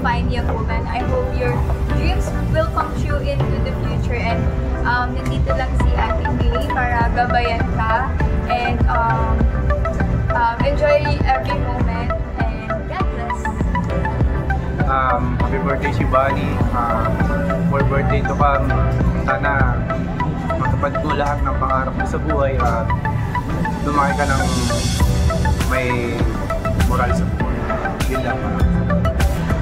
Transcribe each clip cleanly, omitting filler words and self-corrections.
fine young woman. I hope your dreams will come true into the future. And nandito lang si Ate May para gabayan ka. And enjoy every moment. And God bless. Happy birthday, Shibani. For birthday to come. Sana matupad ko lahat ng pangarap mo sa buhay at lumaki ka ng may moral sa buhay. Yun lang.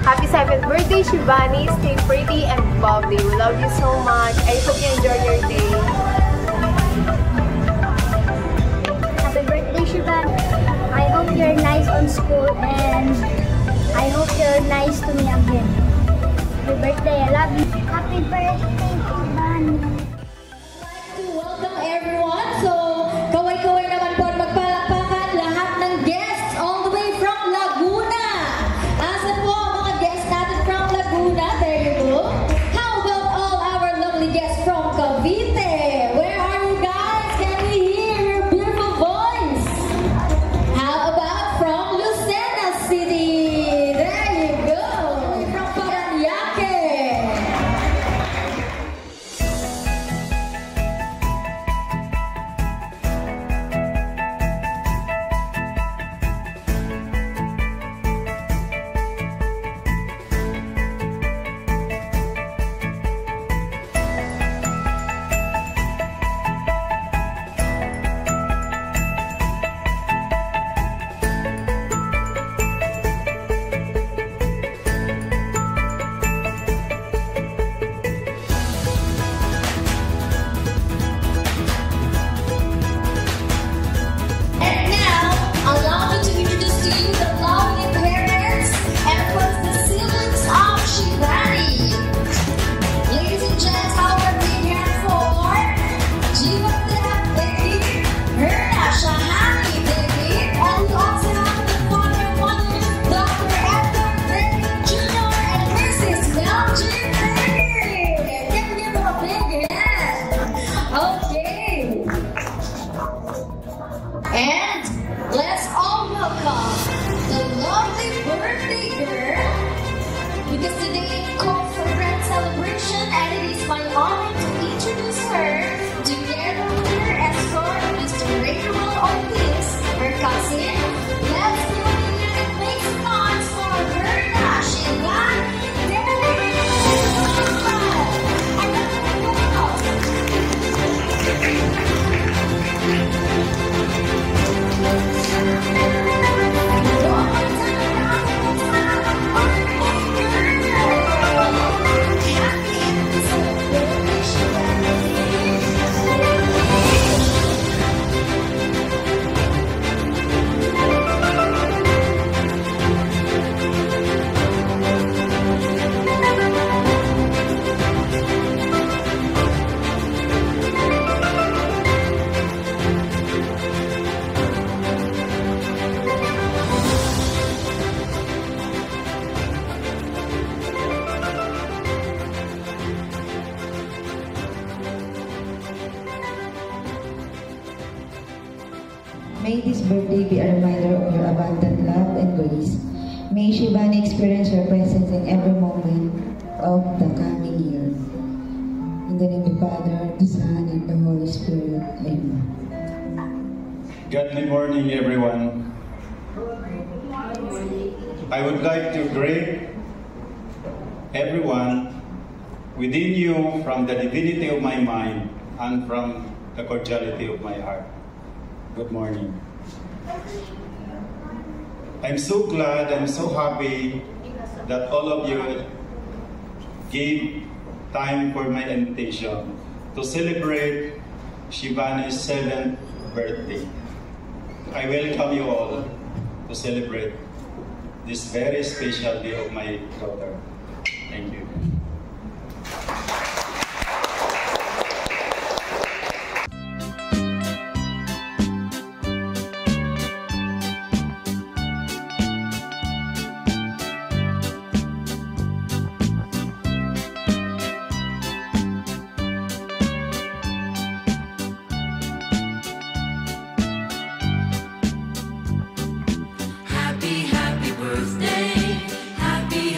Happy 7th birthday, Shibani. Stay pretty and bubbly. We love you so much. I hope you enjoy your day. Happy birthday, Shibani. I hope you're nice on school and I hope you're nice to me again. Happy birthday. I love you. Happy birthday, Shibani. Welcome everyone. So, kaway-kaway naman po magpalakpakan lahat ng guests all the way from Laguna. Asan po ang mga guests natin from Laguna? There you go. How about all our lovely guests from Cavite? Where are you guys? Can we hear your beautiful voice? How about from Lucena City? There you go. From Paranaque. And now, allow me to introduce to you the lovely parents and first the siblings of Shibani. Ladies and gents, our big hand for Jeevatha Devi, Herna Shahani Devi, and we also have the father and mother, Dr. Edgar Devi Jr. and Mrs. Melji Devi. Can we give them a big hand? Okay. And let's all welcome the lovely birthday girl, because today calls for grand celebration and it is my honor to introduce her together with her escort, Mr. Raymond Ortiz, her cousin. Let's give a big hand and make some noise for Herna Shibani Devi. And May this birthday be a reminder of your abundant love and grace. May Shibani experience your presence in every moment of the coming year. In the name of the Father, the Son, and the Holy Spirit. Amen. Godly morning, everyone. I would like to greet everyone within you from the divinity of my mind and from the cordiality of my heart. Good morning. I'm so glad, I'm so happy that all of you gave time for my invitation to celebrate Shibani's 7th birthday. I welcome you all to celebrate this very special day of my daughter. Thank you. Happy birthday, happy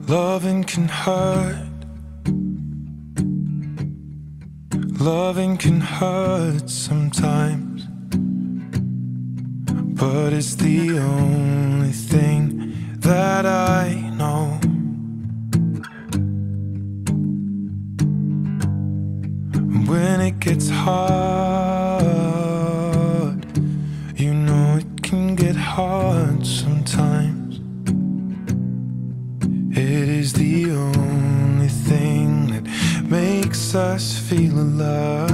Loving can hurt. Loving can hurt sometimes, but it's the only thing that I know. When it gets hard, you know it can get hard sometimes. It is the only thing that makes us feel alive.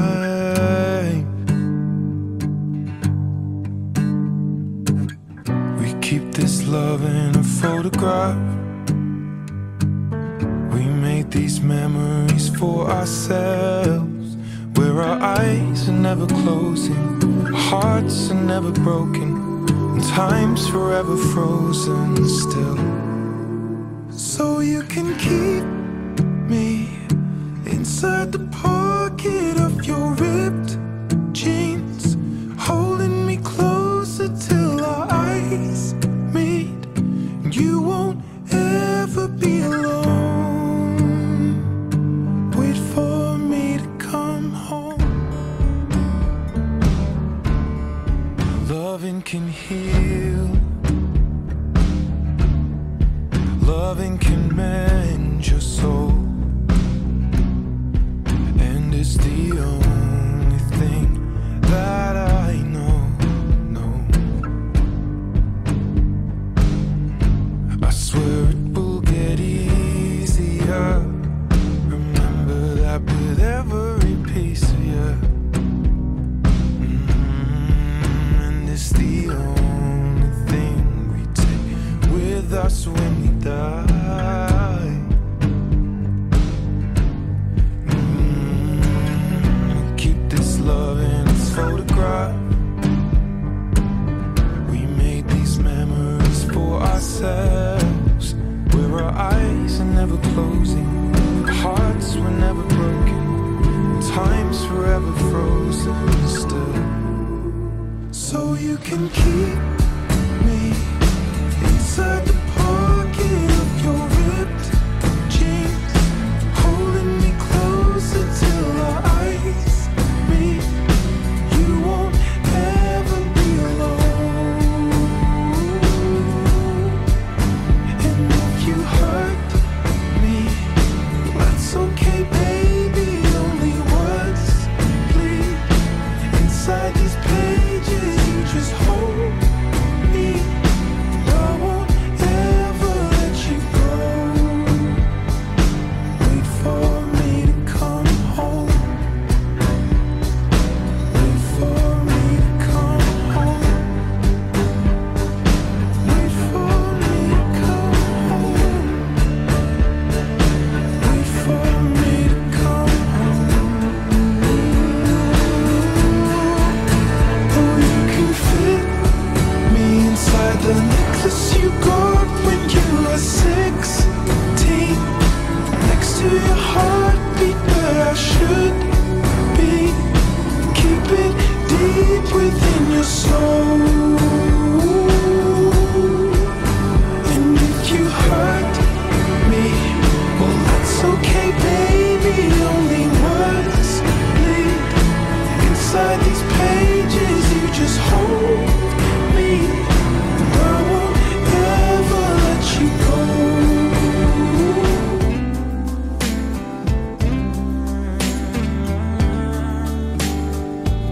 We keep this love in a photograph. We made these memories for ourselves, where our eyes are never closing, hearts are never broken, and time's forever frozen still. So you can keep me inside the pocket of your ripped jeans, holding me closer till our eyes meet. You won't ever be alone. Wait for me to come home. Loving can heal. Loving can mend your soul. It's the only thing that I know. I swear it will get easier. Remember that with every piece of you. And it's the only thing we take with us when we die. Love in its photograph. We made these memories for ourselves, where our eyes are never closing, hearts were never broken, time's forever frozen still. So you can keep me inside the pocket of your ripped jeans, holding me closer till our eyes. You won't ever be alone. And if you hurt me, that's okay, baby. Only words bleed inside these pages. You just hold me. I won't ever let you go. Wait for me to come home. The necklace you got when you were 16, next to your heartbeat where I should be. Keep it deep within your soul. And if you hurt me, well that's okay, baby. Only words bleed inside these pages. You just hold me. I won't ever let you go.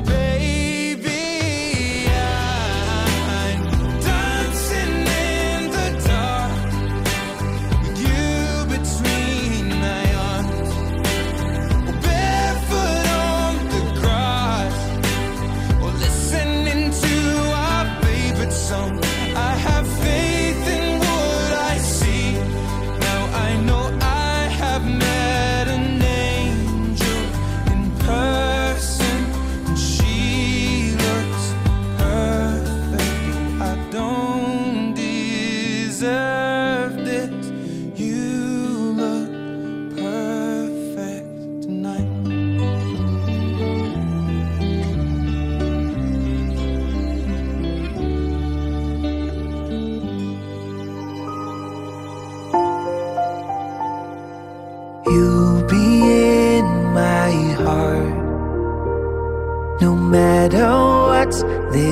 Baby, I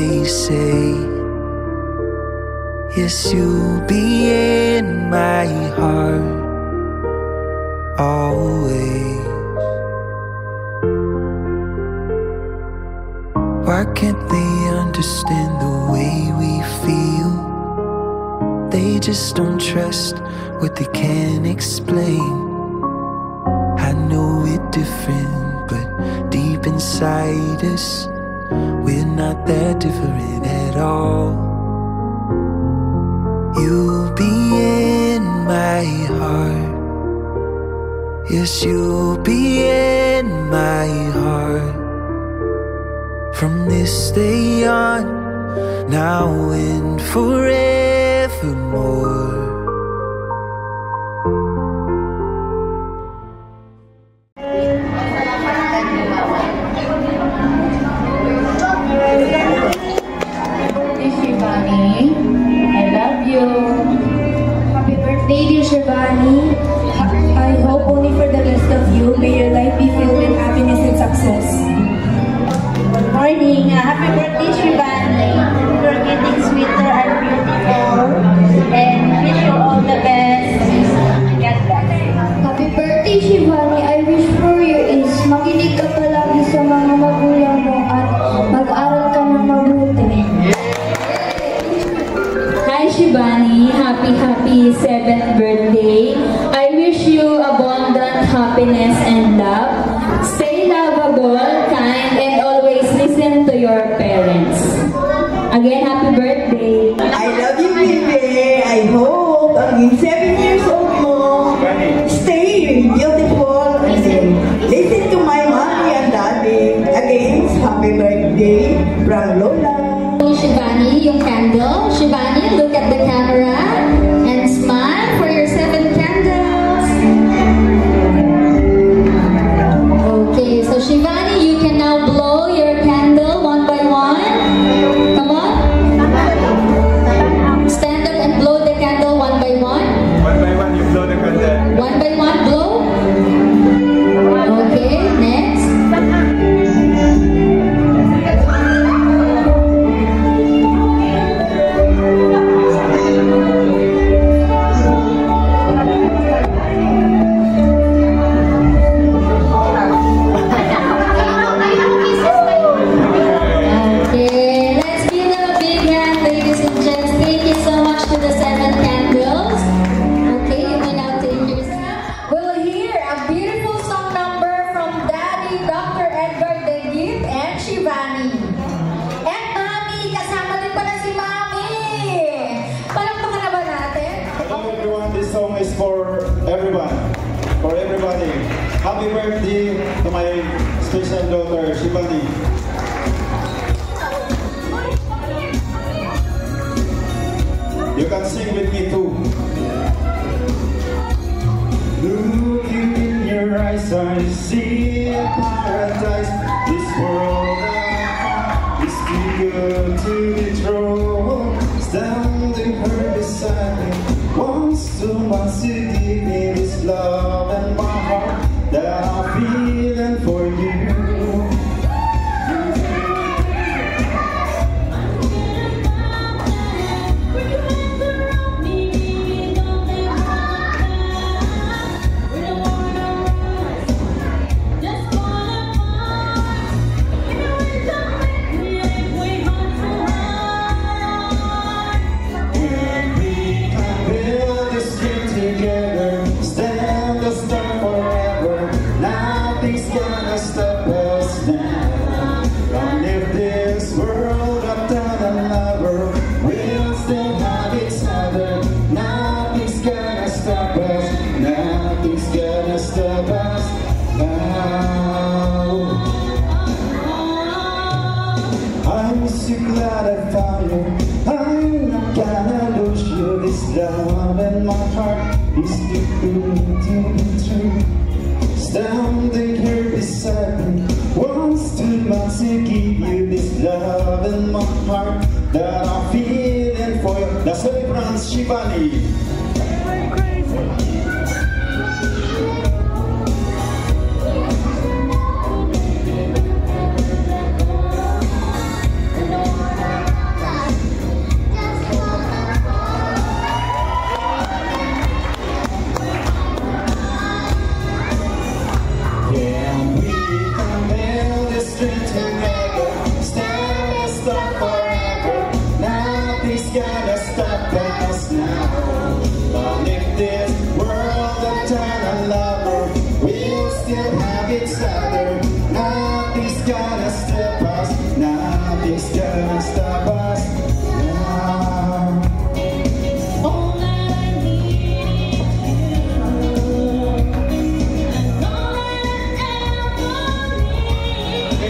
they say. Yes, you'll be in my heart always. Why can't they understand the way we feel? They just don't trust what they can't explain. I know it different, but deep inside us, we're not that different at all. You'll be in my heart. Yes, you'll be in my heart. From this day on, now and forevermore. Shivani, I love you. Happy birthday, dear Shivani. I hope only for the rest of you, may your life be filled with happiness and success. Good morning. Happy birthday, Shivani. You're getting sweeter and beautiful. And wish you all the best. God bless. Happy birthday, Shivani. I wish for you is makinig ka palagi sa mga magulang mo at mag-aral ka ng mabuti. Hi Shivani, happy 7th birthday. I wish you abundant happiness and love. Stay lovable, kind, and always listen to your parents. Again, happy birthday. I love you, baby. I hope hanggang 7 years old mo, stay beautiful and listen to my mommy and daddy. Again, happy birthday from Lola. Shivani, yung candle. Shivani, look at the camera and smile for your 7 candles. Okay, so Shivani, you can now blow your candle one by one. Come on. Stand up and blow the candle one by one. One by one, you blow the candle. One by one, blow. Okay, next. Happy birthday to my special daughter, Shivani. You can sing with me too. Looking in your eyes, I see a paradise. This world is too good to be true. Standing her beside me, wants to give me this love and my heart that I'm feeling for you. I'm so glad I found you. I'm not gonna lose you. This love in my heart is too good to be true. Standing here beside me, wants too much to give you this love in my heart that I'm feeling for you. That's why Franz Shivani. gonna stop us now. All that I need is you, and all that I ever need,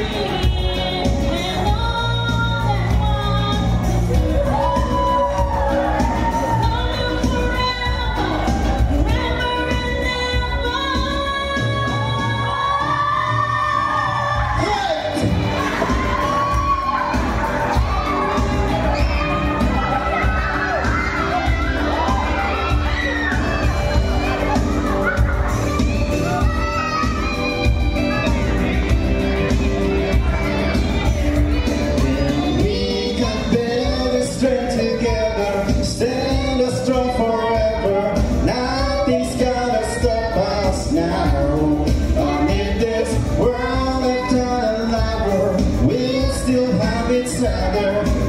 and all that I want to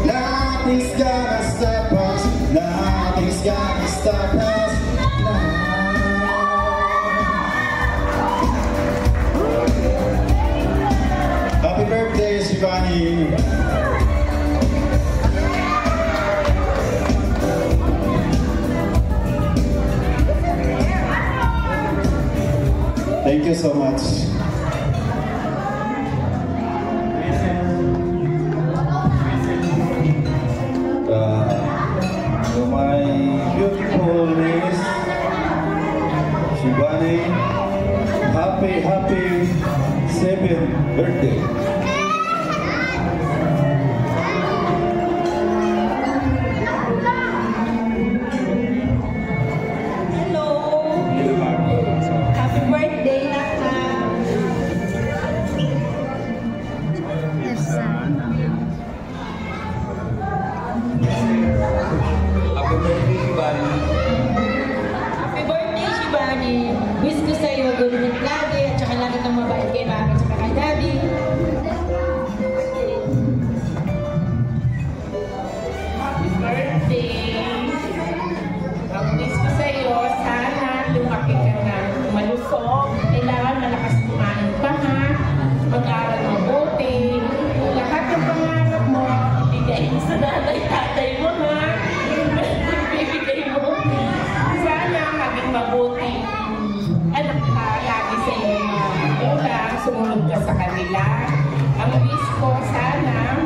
nothing's gonna stop us. Nothing's gonna stop us now. Happy birthday, Shivani. Thank you so much. To my beautiful niece, Shivani, happy 7th birthday. Happy birthday, Shivani! Wish ko sa'yo good health lagi at saka lagi kang mabait kay mami at saka kay daddy. Happy birthday! Ang wish ko sa'yo, sana lumaki ka na malusog. Kailangan malakas kumain pa ha. Mag-aral mabuti. Lahat ng pangarap mo, bigayin sa tatay mo ha. Sana maging mabuti. Anak ka, lagi sa iyong mga magulang, sumunod ka sa kanila. Ang wish ko, sana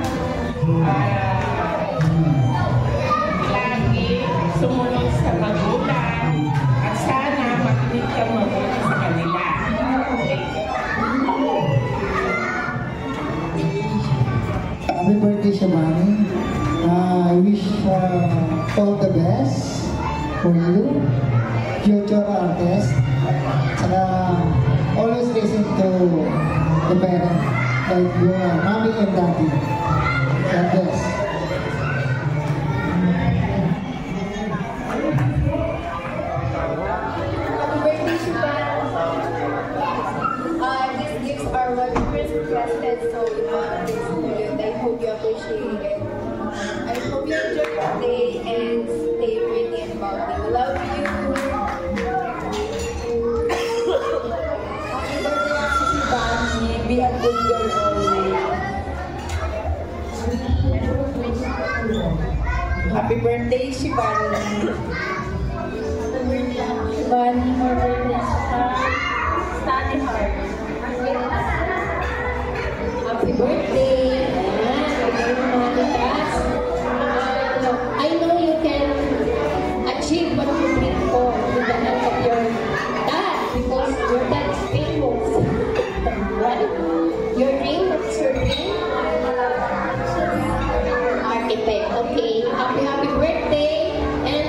lagi sumunod sa magulang at sana makinig ka mabuti sa kanila. Okay. Happy birthday, Shivani. I wish all the best for you, future artist. Always listen to the parents, like your mommy and daddy. God bless. Happy birthday, Shivani. These gifts are what you requested, so we want this to you. I hope you appreciate it. I hope you enjoy your day and stay pretty and bubbly. We love you. Happy birthday, Shivani. Be a good girl always. Happy birthday, Shivani. Shivani, more birthdays ka. Study hard. Happy birthday. I know you can achieve what you dream for with the help of your dad because your dad is famous. Right? Your dream, what's your dream? Architect. Okay. Happy birthday and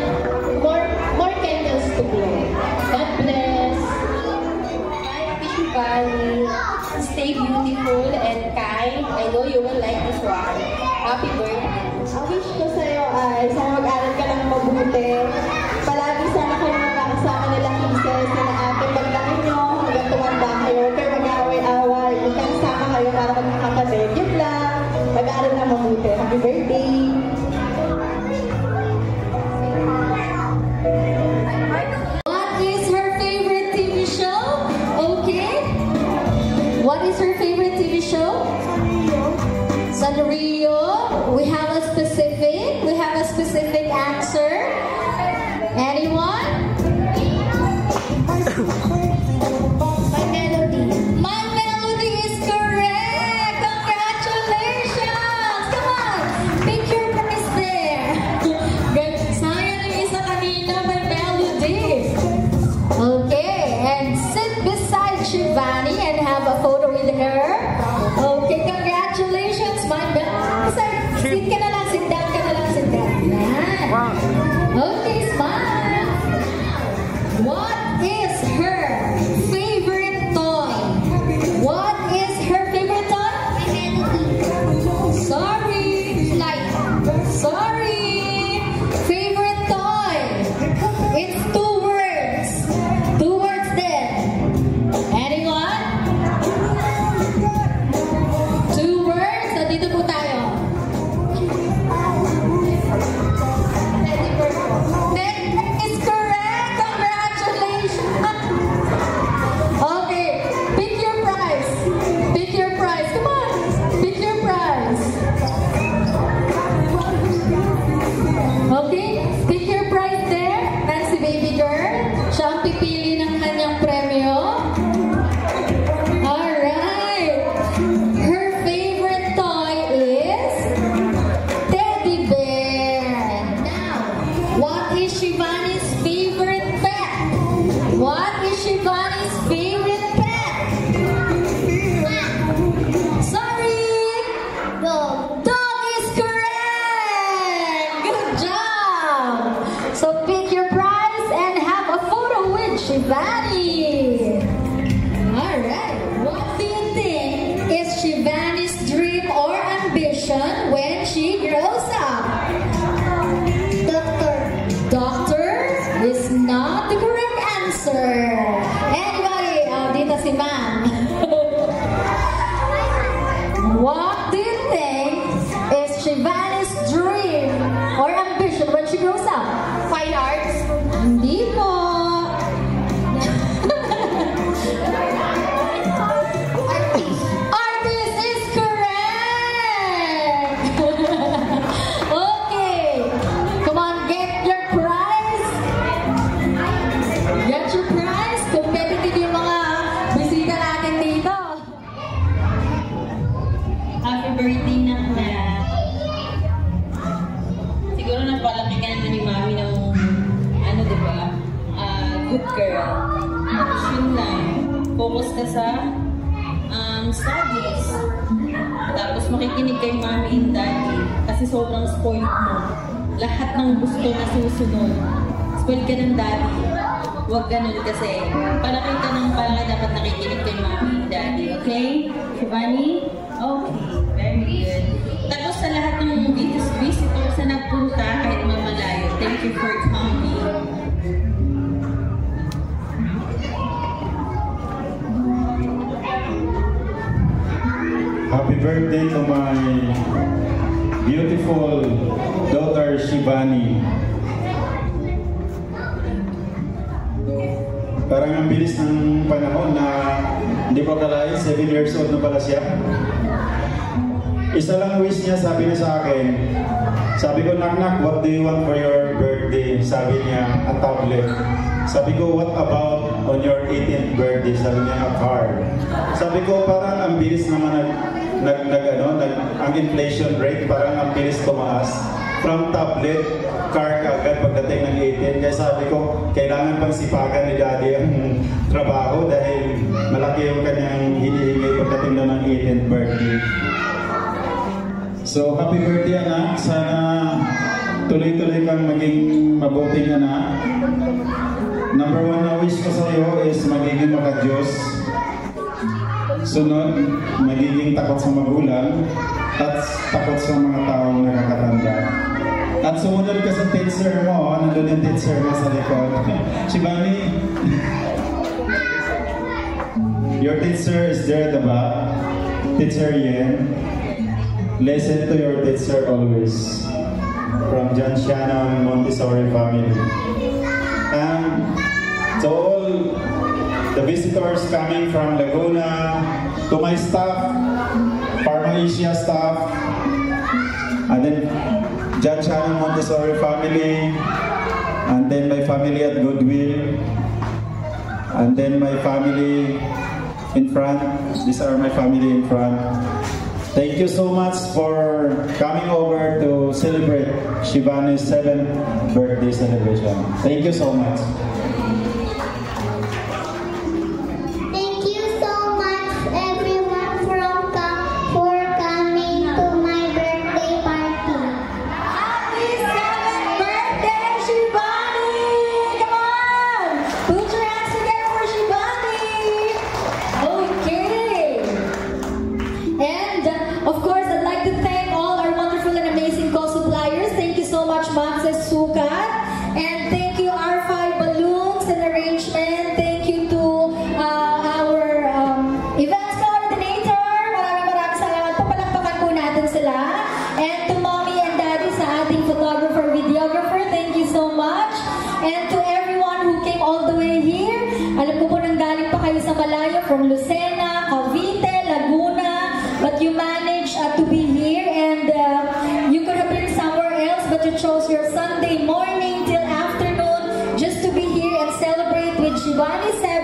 more candles to blow. God bless. Hi, Shivani. Stay beautiful and kind. I know you will like this one. Happy birthday. Ang wish ko sa'yo ay sana mag-aral ka lang mabuti. Palagi sana kayo magkakasama nila kisses na ating paglaki nyo hanggang tumanda kayo. Kaya mag-away-away. Magkakasama kayo para magkakapatid. Yun lang. Mag-aral na mabuti. Happy birthday! What is her favorite TV show? Okay. What is her favorite TV show? Sanrio. We have have a specific answer? Anyone? My Melody. My Melody is correct! Congratulations! Come on! Pick your prize there! Good. Sayang yung isa kanina, My Melody. Okay, and sit beside Shivani and have a photo with her. Okay, congratulations, My Melody. Sit ka na lang, sit down ka na lang, sit down. Yan. Okay, smile. What is her favorite toy? What is her favorite toy? Sorry. Sorry. Favorite toy. It's 2 words. 2 words then. Anyone? 2 words. So dito po tayo. Shivani! Alright, what do you think is Shivani's dream or ambition when she grows up? Doctor is not the correct answer. Anybody? Oh, dito si Ma'am. What do you think is Shivani's dream or ambition when she grows up? Fine arts? Hindi po. Focus ka sa studies. Tapos makikinig kay mommy and daddy kasi sobrang spoiled mo. Lahat ng gusto na susunod. Spoiled ka ng daddy. Huwag ganun kasi palaki ka ng palaki dapat nakikinig kay mommy and daddy. Okay? Shivani? Okay. Very good. Tapos sa lahat ng visitors na nagpunta kahit mamalayo, thank you for coming. Happy birthday to my beautiful daughter, Shivani. Parang ang bilis ng panahon na hindi ko akalain, 7 years old na pala siya. Isa lang wish niya, sabi niya sa akin, sabi ko, knock-knock, what do you want for your birthday? Sabi niya, a tablet. Sabi ko, what about on your 18th birthday? Sabi niya, a car. Sabi ko, parang ang bilis naman ang inflation rate, parang ang bilis tumaas. From tablet, car agad pagdating ng 18. Kaya sabi ko, kailangan pang sipagan ni Daddy ang trabaho dahil malaki yung kanyang hinihingi pagdating na ng 18th birthday. So, happy birthday anak. Sana tuloy-tuloy kang maging mabuting anak. Number 1 na wish ko sa iyo is magiging maka-Diyos. Sunod, magiging takot sa magulang at takot sa mga taong nakakatanda. At sumunod ka sa teacher mo, nandun yung teacher mo sa likod. Shivani, your teacher is there at the back. Teacher Yen. Listen to your teacher always. From John Shannon Montessori family. And to all the visitors coming from Laguna, to my staff, Pharma Asia staff, And then John Shannon Montessori family, and then my family at Goodwill, and then my family in front. These are my family in front. Thank you so much for coming over to celebrate Shivani's 7th birthday celebration. Thank you so much. Thank you so much everyone for coming to my birthday party. Happy 7th birthday, Shivani! Come on! Put your hands together for Shivani! Okay! And of course, I'd like to thank all our wonderful and amazing co-suppliers. Thank you so much, Max's Sukat. And thank you, R5 Balloons and Arrangement. Thank you to our events coordinator. Maraming salamat po. Palakpakan po natin sila. And to Mommy and Daddy sa ating photographer, videographer, thank you so much. And to everyone who came all the way here. Alam ko po nang galing pa kayo sa malayo from Lucena, Cavite, Laguna, but you managed to be here, and you could have been somewhere else, but you chose your Sunday morning till afternoon just to be here and celebrate with Shivani 7